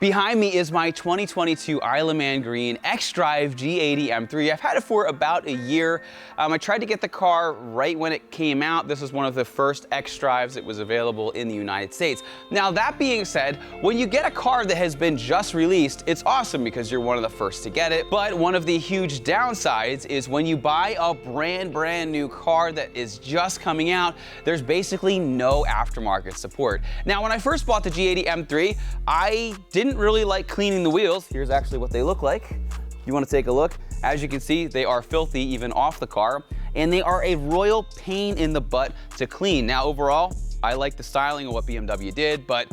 Behind me is my 2022 Isle of Man Green X-Drive G80 M3. I've had it for about a year. I tried to get the car right when it came out. This was one of the first X-Drives that was available in the United States. Now, that being said, when you get a car that has been just released, it's awesome because you're one of the first to get it. But one of the huge downsides is when you buy a brand new car that is just coming out, there's basically no aftermarket support. Now, when I first bought the G80 M3, I didn't really like cleaning the wheels. Here's actually what they look like. You want to take a look? As you can see, they are filthy even off the car, and they are a royal pain in the butt to clean. Now, overall, I like the styling of what BMW did, but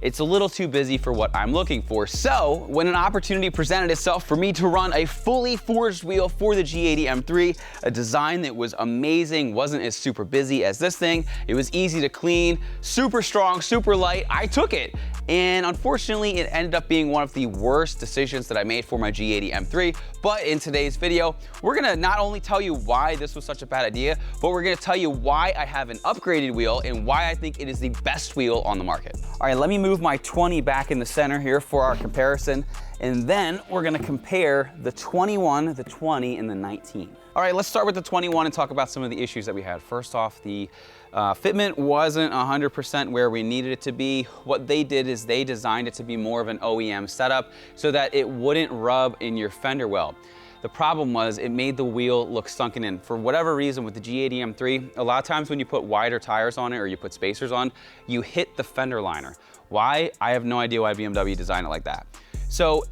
it's a little too busy for what I'm looking for. So when an opportunity presented itself for me to run a fully forged wheel for the G80 M3, a design that was amazing, wasn't as super busy as this thing, it was easy to clean, super strong, super light, I took it. And unfortunately, it ended up being one of the worst decisions that I made for my G80 M3. But in today's video, we're gonna not only tell you why this was such a bad idea, but we're gonna tell you why I have an upgraded wheel and why I think it is the best wheel on the market. All right, let me move my 20 back in the center here for our comparison. And then we're gonna compare the 21, the 20, and the 19. All right, let's start with the 21 and talk about some of the issues that we had. First off, the fitment wasn't 100% where we needed it to be. What they did is they designed it to be more of an OEM setup so that it wouldn't rub in your fender well. The problem was it made the wheel look sunken in. For whatever reason with the G80 M3, a lot of times when you put wider tires on it or you put spacers on, you hit the fender liner. Why? I have no idea why BMW designed it like that. So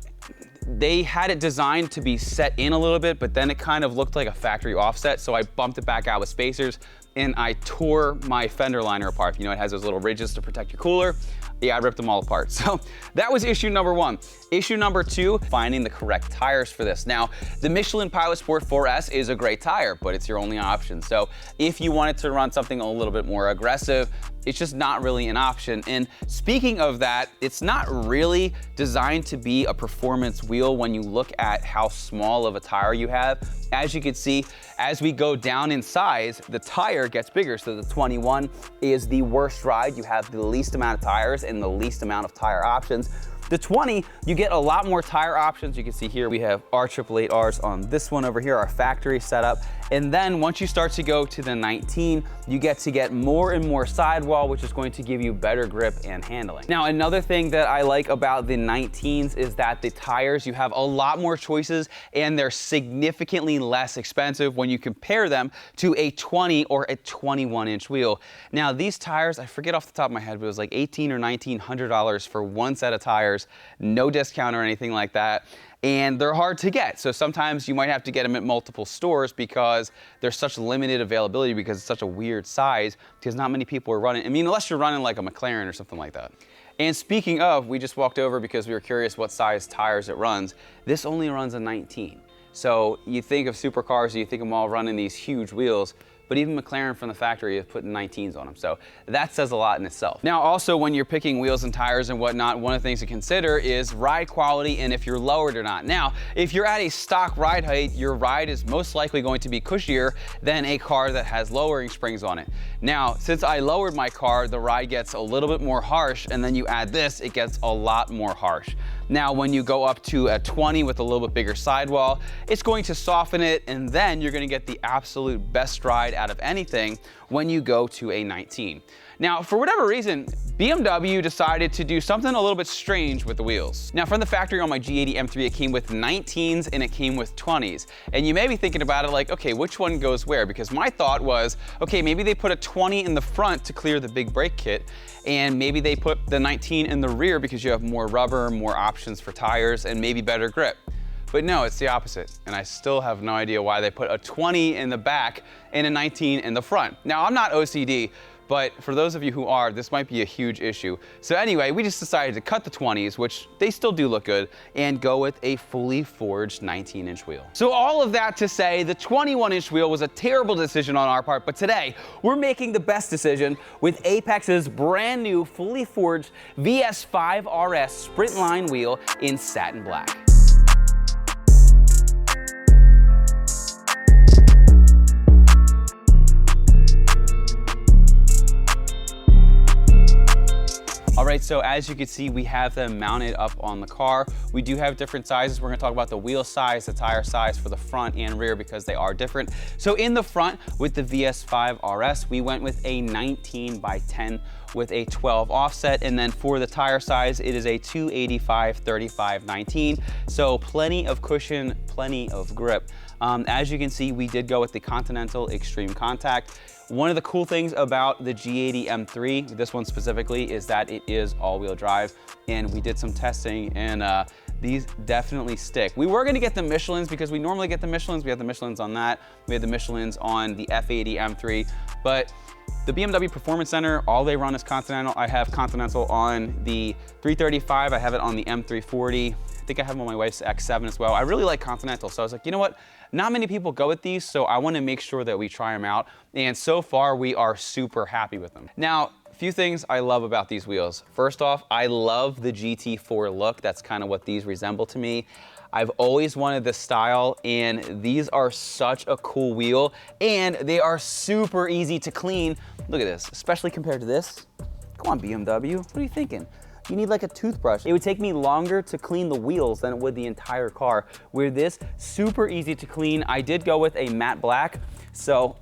they had it designed to be set in a little bit, but then it kind of looked like a factory offset. So I bumped it back out with spacers and I tore my fender liner apart. You know, it has those little ridges to protect your cooler. Yeah, I ripped them all apart. So that was issue number one. Issue number two, finding the correct tires for this. Now, the Michelin Pilot Sport 4S is a great tire, but it's your only option. So if you wanted to run something a little bit more aggressive, it's just not really an option. And speaking of that, it's not really designed to be a performance wheel when you look at how small of a tire you have. As you can see, as we go down in size, the tire gets bigger. So the 21 is the worst ride. You have the least amount of tires and the least amount of tire options. The 20, you get a lot more tire options. You can see here we have R888Rs on this one over here, our factory setup. And then once you start to go to the 19, you get more and more sidewall, which is going to give you better grip and handling. Now, another thing that I like about the 19s is that the tires, you have a lot more choices and they're significantly less expensive when you compare them to a 20 or a 21-inch wheel. Now, these tires, I forget off the top of my head, but it was like $1,800 or $1,900 for one set of tires, no discount or anything like that. And they're hard to get. So sometimes you might have to get them at multiple stores because there's such limited availability because it's such a weird size because not many people are running. I mean, unless you're running like a McLaren or something like that. And speaking of, we just walked over because we were curious what size tires it runs. This only runs a 19. So you think of supercars, you think of them all running these huge wheels, but even McLaren from the factory is putting 19s on them. So that says a lot in itself. Now, also when you're picking wheels and tires and whatnot, one of the things to consider is ride quality and if you're lowered or not. Now, if you're at a stock ride height, your ride is most likely going to be cushier than a car that has lowering springs on it. Now, since I lowered my car, the ride gets a little bit more harsh, and then you add this, it gets a lot more harsh. Now, when you go up to a 20 with a little bit bigger sidewall, it's going to soften it, and then you're gonna get the absolute best ride out of anything when you go to a 19. Now, for whatever reason, BMW decided to do something a little bit strange with the wheels. Now, from the factory on my G80 M3, it came with 19s and it came with 20s. And you may be thinking about it like, okay, which one goes where? Because my thought was, okay, maybe they put a 20 in the front to clear the big brake kit, and maybe they put the 19 in the rear because you have more rubber, more options for tires, and maybe better grip. But no, it's the opposite. And I still have no idea why they put a 20 in the back and a 19 in the front. Now, I'm not OCD, but for those of you who are, this might be a huge issue. So anyway, we just decided to cut the 20s, which they still do look good, and go with a fully forged 19-inch wheel. So all of that to say, the 21-inch wheel was a terrible decision on our part, but today, we're making the best decision with Apex's brand new, fully forged VS5 RS Sprint Line wheel in satin black. All right, so as you can see, we have them mounted up on the car. We do have different sizes. We're gonna talk about the wheel size, the tire size for the front and rear because they are different. So in the front with the VS5 RS, we went with a 19 by 10 with a 12 offset. And then for the tire size, it is a 285/35/19. So plenty of cushion, plenty of grip. As you can see, we did go with the Continental Extreme Contact. One of the cool things about the G80 M3, this one specifically, is that it is all-wheel drive. And we did some testing and these definitely stick. We were gonna get the Michelins because we normally get the Michelins. We had the Michelins on that. We had the Michelins on the F80 M3, but the BMW Performance Center, all they run is Continental. I have Continental on the 335. I have it on the M340. I think I have them on my wife's X7 as well. I really like Continental. So I was like, you know what? Not many people go with these, so I wanna make sure that we try them out. And so far, we are super happy with them. Now, a few things I love about these wheels. First off, I love the GT4 look. That's kind of what these resemble to me. I've always wanted this style, and these are such a cool wheel, and they are super easy to clean. Look at this, especially compared to this. Come on, BMW, what are you thinking? You need like a toothbrush. It would take me longer to clean the wheels than it would the entire car. Where this, super easy to clean. I did go with a matte black, so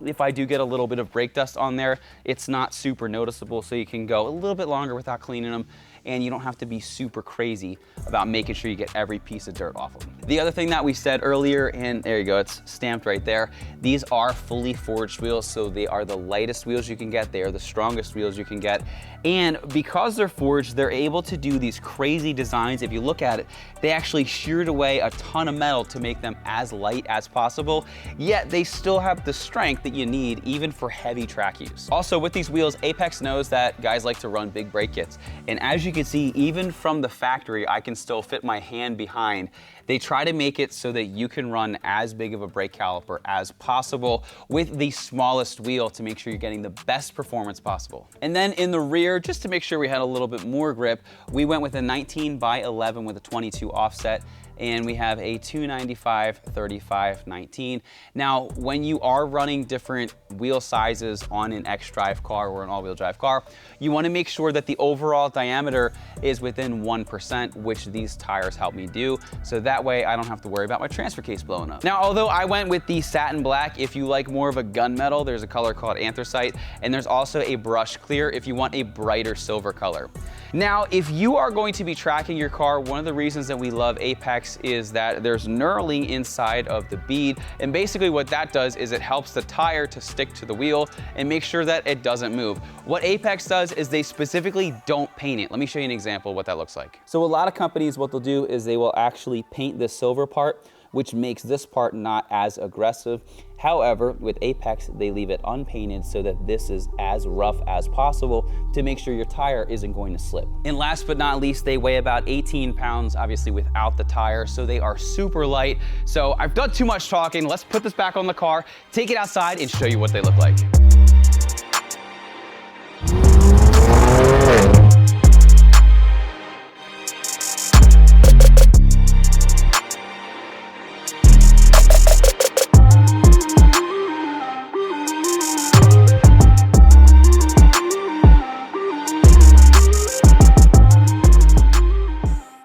if I do get a little bit of brake dust on there, it's not super noticeable, so you can go a little bit longer without cleaning them, and you don't have to be super crazy about making sure you get every piece of dirt off of them. The other thing that we said earlier, and there you go, it's stamped right there, these are fully forged wheels, so they are the lightest wheels you can get, they are the strongest wheels you can get, and because they're forged, they're able to do these crazy designs. If you look at it, they actually sheared away a ton of metal to make them as light as possible, yet they still have the strength that you need even for heavy track use. Also with these wheels, Apex knows that guys like to run big brake kits, and as you can see, even from the factory, I can still fit my hand behind. They try to make it so that you can run as big of a brake caliper as possible with the smallest wheel to make sure you're getting the best performance possible. And then in the rear, just to make sure we had a little bit more grip, we went with a 19 by 11 with a 22 offset, and we have a 295/35/19. Now, when you are running different wheel sizes on an X-Drive car or an all-wheel drive car, you wanna make sure that the overall diameter is within 1%, which these tires help me do, so that way I don't have to worry about my transfer case blowing up. Now, although I went with the satin black, if you like more of a gunmetal, there's a color called anthracite, and there's also a brush clear if you want a brighter silver color. Now, if you are going to be tracking your car, one of the reasons that we love Apex is that there's knurling inside of the bead, and basically what that does is it helps the tire to stick to the wheel and make sure that it doesn't move. What Apex does is they specifically don't paint it. Let me show you an example of what that looks like. So a lot of companies, what they'll do is they will actually paint the silver part, which makes this part not as aggressive. However, with Apex, they leave it unpainted so that this is as rough as possible to make sure your tire isn't going to slip. And last but not least, they weigh about 18 pounds, obviously without the tire, so they are super light. So I've done too much talking. Let's put this back on the car, take it outside, and show you what they look like.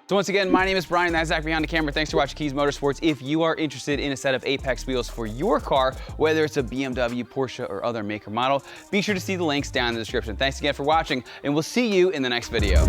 So once again, my name is Brian, that's Zach behind the camera. Thanks for watching Kies Motorsports. If you are interested in a set of Apex wheels for your car, whether it's a BMW, Porsche, or other make or model, be sure to see the links down in the description. Thanks again for watching, and we'll see you in the next video.